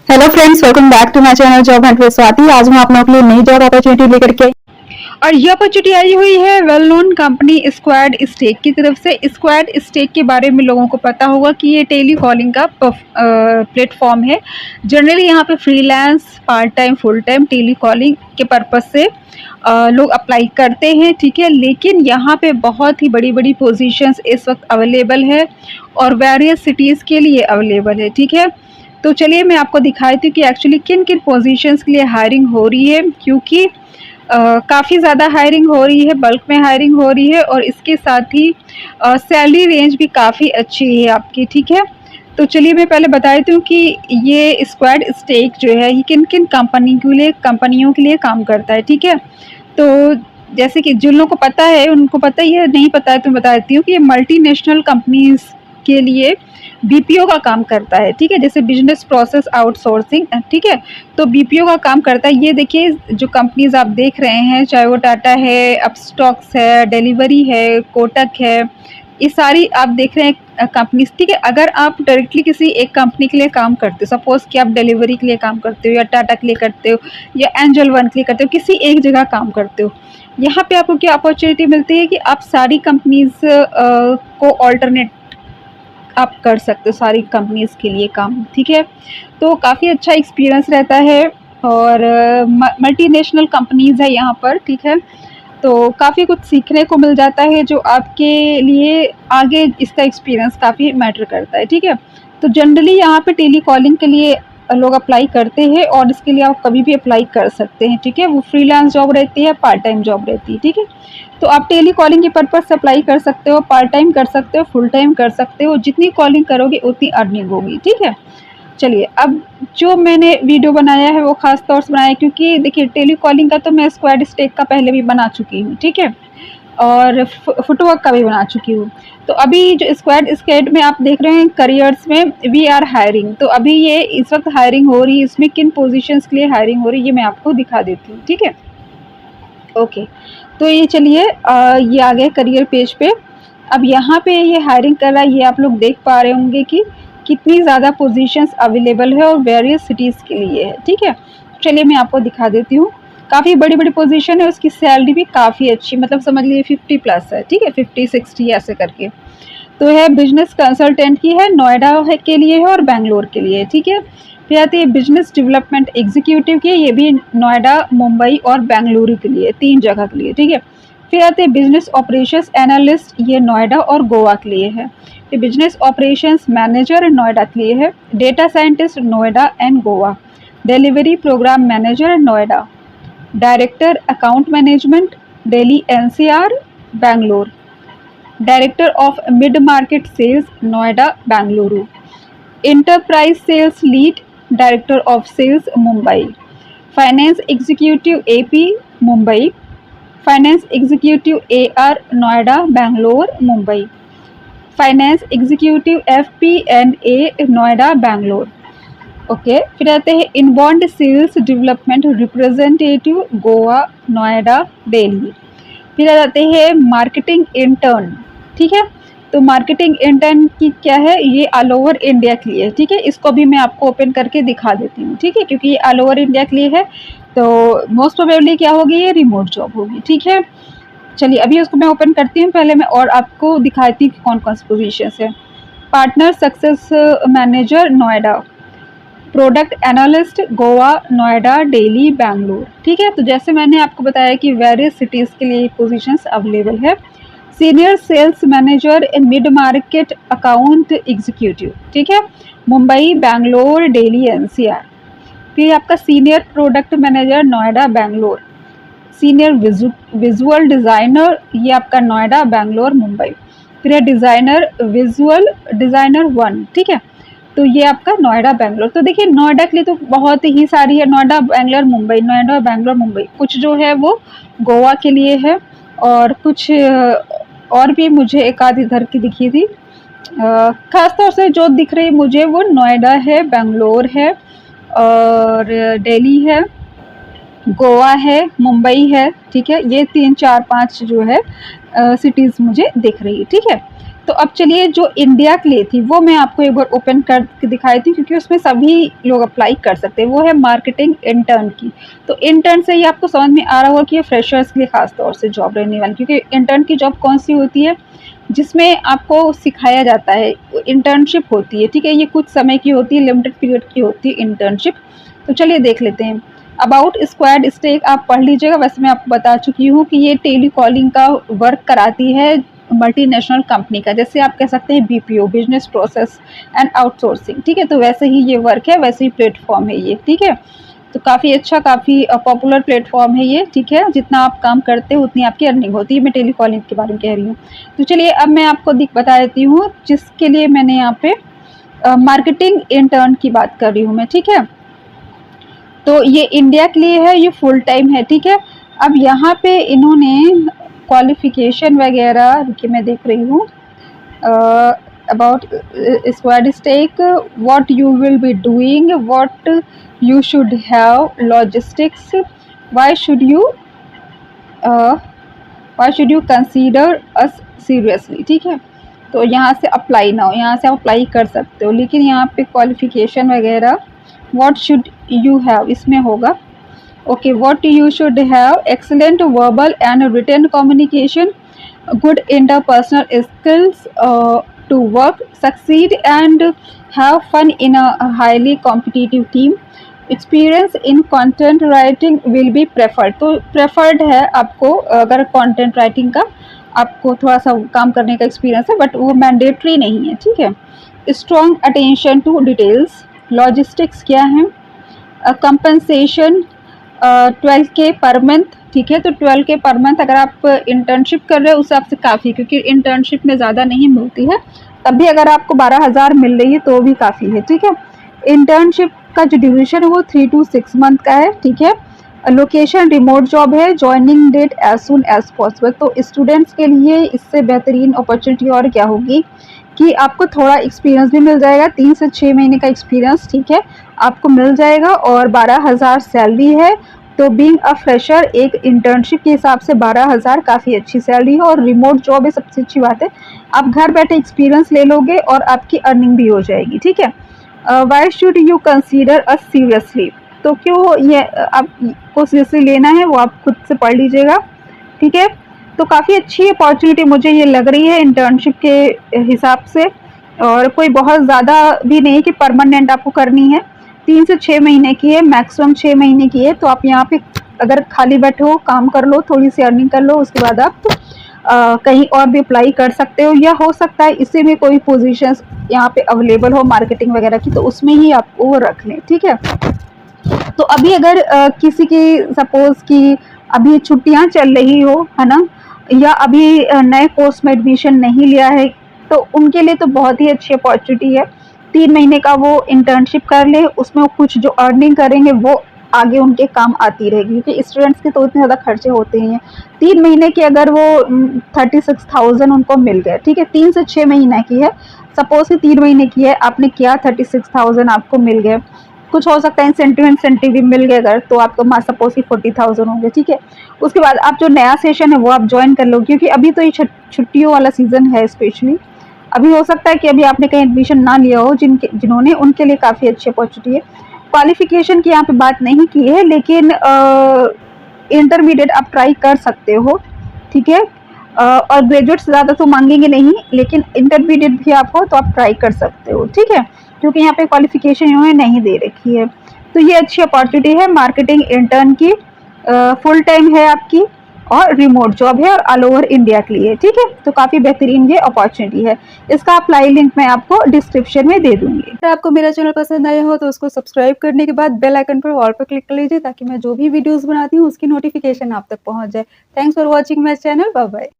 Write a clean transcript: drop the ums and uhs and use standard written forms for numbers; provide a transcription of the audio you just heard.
Hello friends, welcome back to my channel job hunt with Swati. आज मैं आप लोगों के लिए नई जॉब अपॉर्चुनिटी लेकर के आई और ये अपॉर्चुनिटी आई हुई है well known company SquadStack की तरफ से। स्क्वाड स्टेक के बारे में लोगों को पता होगा कि ये टेली कॉलिंग का प्लेटफॉर्म है। जनरली यहाँ पे freelance, part time, full time tele calling के पर्पज से लोग अप्लाई करते हैं, ठीक है। लेकिन यहाँ पे बहुत ही बड़ी बड़ी पोजीशंस इस वक्त अवेलेबल है और वेरियस सिटीज़ के लिए अवेलेबल है, ठीक है। तो चलिए मैं आपको दिखाती हूँ कि एक्चुअली किन किन पोजीशंस के लिए हायरिंग हो रही है, क्योंकि काफ़ी ज़्यादा हायरिंग हो रही है, बल्क में हायरिंग हो रही है और इसके साथ ही सैलरी रेंज भी काफ़ी अच्छी है आपकी, ठीक है। तो चलिए मैं पहले बता देती हूँ कि ये स्क्वाड स्टेक जो है ये किन किन कंपनियों के लिए काम करता है, ठीक है। तो जैसे कि जिन लोगों को पता है उनको पता ही है, नहीं पता है तो बता देती हूँ कि ये मल्टीनेशनल कंपनीज के लिए बीपीओ का काम करता है, ठीक है। जैसे बिजनेस प्रोसेस आउटसोर्सिंग, ठीक है। तो बीपीओ का काम करता है। ये देखिए जो कंपनीज आप देख रहे हैं, चाहे वो टाटा है, अपस्टॉक्स है, डिलीवरी है, कोटक है, ये सारी आप देख रहे हैं कंपनीज, ठीक है। अगर आप डायरेक्टली किसी एक कंपनी के लिए काम करते हो, सपोज कि आप डिलीवरी के लिए काम करते हो या टाटा के लिए करते हो या एंजल वन के लिए करते हो, किसी एक जगह काम करते हो, यहाँ पे आपको क्या अपॉर्चुनिटी मिलती है कि आप सारी कंपनीज को ऑल्टरनेट आप कर सकते हो, सारी कंपनीज के लिए काम, ठीक है। तो काफ़ी अच्छा एक्सपीरियंस रहता है और मल्टीनेशनल कंपनीज है यहाँ पर, ठीक है। तो काफ़ी कुछ सीखने को मिल जाता है जो आपके लिए आगे इसका एक्सपीरियंस काफ़ी मैटर करता है, ठीक है। तो जनरली यहाँ पे टेली कॉलिंग के लिए लोग अप्लाई करते हैं और इसके लिए आप कभी भी अप्लाई कर सकते हैं, ठीक है। वो फ्रीलांस जॉब रहती है, पार्ट टाइम जॉब रहती है, ठीक है। तो आप टेली कॉलिंग के पर्पज से अप्लाई कर सकते हो, पार्ट टाइम कर सकते हो, फुल टाइम कर सकते हो। जितनी कॉलिंग करोगे उतनी अर्निंग होगी, ठीक है। चलिए अब जो मैंने वीडियो बनाया है वो खास तौर से बनाया है क्योंकि देखिए टेली कॉलिंग का तो मैं स्क्वाड स्टेक का पहले भी बना चुकी हूँ, ठीक है, और फुटवर्क का भी बना चुकी हूँ। तो अभी जो स्क्वाड स्टेक में आप देख रहे हैं करियर्स में वी आर हायरिंग, तो अभी ये इस वक्त हायरिंग हो रही है। इसमें किन पोजीशंस के लिए हायरिंग हो रही है ये मैं आपको दिखा देती हूँ, ठीक है। ओके, तो ये चलिए ये आ गए करियर पेज पे। अब यहाँ पे ये हायरिंग कर रहा है, ये आप लोग देख पा रहे होंगे कि कितनी ज़्यादा पोजीशंस अवेलेबल है और वेरियस सिटीज़ के लिए है, ठीक है। चलिए मैं आपको दिखा देती हूँ। काफ़ी बड़ी बड़ी पोजीशन है, उसकी सैलरी भी काफ़ी अच्छी, मतलब समझ लीजिए 50+ है, ठीक है, 50-60 ऐसे करके। तो है बिजनेस कंसल्टेंट की है, नोएडा है के लिए है और बेंगलोर के लिए, ठीक है। फिर आती है बिजनेस डेवलपमेंट एग्जीक्यूटिव की, ये भी नोएडा, मुंबई और बेंगलुरु के लिए, 3 जगह के लिए, ठीक है। फिर आते हैं बिजनेस ऑपरेशंस एनालिस्ट, ये नोएडा और गोवा के लिए है। फिर बिजनेस ऑपरेशंस मैनेजर नोएडा के लिए है। Data scientist Noida and Goa. Delivery programme manager Noida. Director account management Delhi NCR Bangalore. Director of mid market sales Noida Bengaluru. Enterprise sales lead director of sales Mumbai. Finance executive AP Mumbai. Finance executive AR Noida Bangalore Mumbai. Finance executive FP&A Noida Bangalore. Okay, फिर आते हैं inbound sales development representative Goa, Noida, Delhi. फिर आ जाते हैं marketing intern, ठीक है। तो मार्केटिंग इंटर्न की क्या है, ये ऑल ओवर इंडिया के लिए, ठीक है। इसको भी मैं आपको ओपन करके दिखा देती हूँ, ठीक है, क्योंकि ये ऑल ओवर इंडिया के लिए है। तो मोस्ट प्रोबेबली क्या होगी, ये रिमोट जॉब होगी, ठीक है। चलिए अभी उसको मैं ओपन करती हूँ, पहले मैं और आपको दिखाती हूँ कौन कौन सी पोजीशन है। Partner success manager Noida. Product analyst Goa, Noida, Delhi, Bengaluru, ठीक है। तो जैसे मैंने आपको बताया कि वेरियस सिटीज़ के लिए पोजीशंस अवेलेबल है। Senior sales manager mid market account executive, ठीक है, मुंबई, बेंगलोर, दिल्ली, एनसीआर। फिर आपका senior product manager Noida, Bangalore. Senior visual designer, ये आपका नोएडा, बेंगलोर, मुंबई। फिर है डिज़ाइनर विजुअल डिज़ाइनर 1, ठीक है। तो ये आपका नोएडा बेंगलोर। तो देखिए नोएडा के लिए तो बहुत ही सारी है, नोएडा बेंगलोर मुंबई, नोएडा बेंगलोर मुंबई। कुछ जो है वो गोवा के लिए है और कुछ और भी मुझे एक आध इधर की दिखी थी। खास तौर से जो दिख रही मुझे वो नोएडा है, बेंगलोर है और दिल्ली है, गोवा है, मुंबई है, ठीक है। ये 3, 4, 5 जो है सिटीज़ मुझे दिख रही है, ठीक है। तो अब चलिए जो इंडिया के लिए थी वो मैं आपको एक बार ओपन कर दिखाई थी, क्योंकि उसमें सभी लोग अप्लाई कर सकते हैं। वो है मार्केटिंग इंटर्न की। तो इंटर्न से ही आपको समझ में आ रहा होगा कि ये फ्रेशर्स के लिए खास तौर से जॉब रहने वाली, क्योंकि इंटर्न की जॉब कौन सी होती है जिसमें आपको सिखाया जाता है, इंटर्नशिप होती है, ठीक है। ये कुछ समय की होती है, लिमिटेड पीरियड की होती है इंटर्नशिप। तो चलिए देख लेते हैं। अबाउट स्क्वाड स्टेक आप पढ़ लीजिएगा, वैसे मैं आपको बता चुकी हूँ कि ये टेली कॉलिंग का वर्क कराती है मल्टीनेशनल कंपनी का। जैसे आप कह सकते हैं BPO, business process and outsourcing, ठीक है। तो वैसे ही ये वर्क है, वैसे ही प्लेटफॉर्म है ये, ठीक है। तो काफ़ी अच्छा, काफ़ी पॉपुलर प्लेटफॉर्म है ये, ठीक है। जितना आप काम करते हो उतनी आपकी अर्निंग होती है। मैं टेली कॉलिंग के बारे में कह रही हूँ। तो चलिए अब मैं आपको बता देती हूँ जिसके लिए मैंने यहाँ पे मार्केटिंग इंटर्न की बात कर रही हूँ मैं, ठीक है। तो ये इंडिया के लिए है, ये फुल टाइम है, ठीक है। अब यहाँ पे इन्होंने क्वालिफिकेशन वगैरह, रुकिए मैं देख रही हूँ, about squad stake, what you will be doing, what you should have, logistics, why should you consider us seriously, ठीक है। तो यहाँ से अप्लाई नाउ, यहाँ से आप अप्लाई कर सकते हो, लेकिन यहाँ पे क्वालिफिकेशन वगैरह what should you have इसमें होगा। Okay, what you should have, excellent verbal and written communication, good interpersonal skills to work, succeed and have fun in a highly competitive team, experience in content writing will be preferred। तो preferred है आपको, अगर content writing का आपको थोड़ा सा काम करने का एक्सपीरियंस है, बट वो मैंडेटरी नहीं है, ठीक है। Strong attention to details, logistics क्या है, कंपनसेशन 12K पर मंथ, ठीक है। तो 12K पर मंथ अगर आप इंटर्नशिप कर रहे हो उस हिसाब से काफ़ी, क्योंकि इंटर्नशिप में ज़्यादा नहीं मिलती है, तब भी अगर आपको 12,000 मिल रही है तो भी काफ़ी है, ठीक है। इंटर्नशिप का जो ड्यूरेशन है वो 3 to 6 मंथ का है, ठीक है। लोकेशन रिमोट जॉब है, joining date as soon as possible. तो स्टूडेंट्स के लिए इससे बेहतरीन अपॉर्चुनिटी और क्या होगी कि आपको थोड़ा एक्सपीरियंस भी मिल जाएगा, 3 से 6 महीने का एक्सपीरियंस, ठीक है, आपको मिल जाएगा, और 12,000 सैलरी है। तो बीइंग अ फ्रेशर एक इंटर्नशिप के हिसाब से 12,000 काफ़ी अच्छी सैलरी है, और रिमोट जॉब है, सबसे अच्छी बात है। आप घर बैठे एक्सपीरियंस ले लोगे और आपकी अर्निंग भी हो जाएगी, ठीक है। Why should you consider us seriously, तो क्यों ये आपको सीरियसली लेना है वो आप खुद से पढ़ लीजिएगा, ठीक है। तो काफ़ी अच्छी अपॉर्चुनिटी मुझे ये लग रही है इंटर्नशिप के हिसाब से, और कोई बहुत ज़्यादा भी नहीं कि परमानेंट आपको करनी है, 3 से 6 महीने की है, मैक्सिमम 6 महीने की है। तो आप यहाँ पे अगर खाली बैठे हो, काम कर लो, थोड़ी सी अर्निंग कर लो, उसके बाद आप कहीं और भी अप्लाई कर सकते हो, या हो सकता है इसी में कोई पोजीशंस यहाँ पे अवेलेबल हो मार्केटिंग वगैरह की, तो उसमें ही आपको वो रख लें, ठीक है। तो अभी अगर किसी की सपोज कि अभी छुट्टियां चल रही हो, है ना, या अभी नए कोर्स में एडमिशन नहीं लिया है, तो उनके लिए तो बहुत ही अच्छी अपॉर्चुनिटी है। 3 महीने का वो इंटर्नशिप कर ले, उसमें वो कुछ जो अर्निंग करेंगे वो आगे उनके काम आती रहेगी, क्योंकि स्टूडेंट्स के तो इतने ज़्यादा खर्चे होते ही हैं। 3 महीने की अगर वो 36,000 उनको मिल गए, ठीक है, 3 से 6 महीने की है, सपोज कि 3 महीने की है, आपने किया 36,000 आपको मिल गए, कुछ हो सकता है इंसेंटिव भी मिल गए अगर, तो आपको सपोज कि 40,000 होंगे, ठीक है। उसके बाद आप जो नया सेशन है वो आप ज्वाइन कर लो, क्योंकि अभी तो ये छुट्टियों वाला सीज़न है स्पेशली। अभी हो सकता है कि अभी आपने कहीं एडमिशन ना लिया हो, जिन्होंने, उनके लिए काफ़ी अच्छी अपॉर्चुनिटी है। क्वालिफिकेशन की यहाँ पे बात नहीं की है, लेकिन इंटरमीडिएट आप ट्राई कर सकते हो, ठीक है। और ग्रेजुएट ज़्यादा तो मांगेंगे नहीं, लेकिन इंटरमीडिएट भी आप हो तो आप ट्राई कर सकते हो, ठीक है, क्योंकि यहाँ पे क्वालिफिकेशन इन्होंने नहीं दे रखी है। तो ये अच्छी अपॉर्चुनिटी है मार्केटिंग इंटर्न की, फुल टाइम है आपकी, और रिमोट जॉब है, और ऑल ओवर इंडिया के लिए, ठीक है। तो काफ़ी बेहतरीन ये अपॉर्चुनिटी है। इसका अप्लाई लिंक मैं आपको डिस्क्रिप्शन में दे दूंगी। अगर आपको मेरा चैनल पसंद आया हो तो उसको सब्सक्राइब करने के बाद बेल आइकन पर ऑल पर क्लिक कर लीजिए, ताकि मैं जो भी वीडियोज़ बनाती हूँ उसकी नोटिफिकेशन आप तक पहुँच जाए। Thanks for watching my channel, bye bye.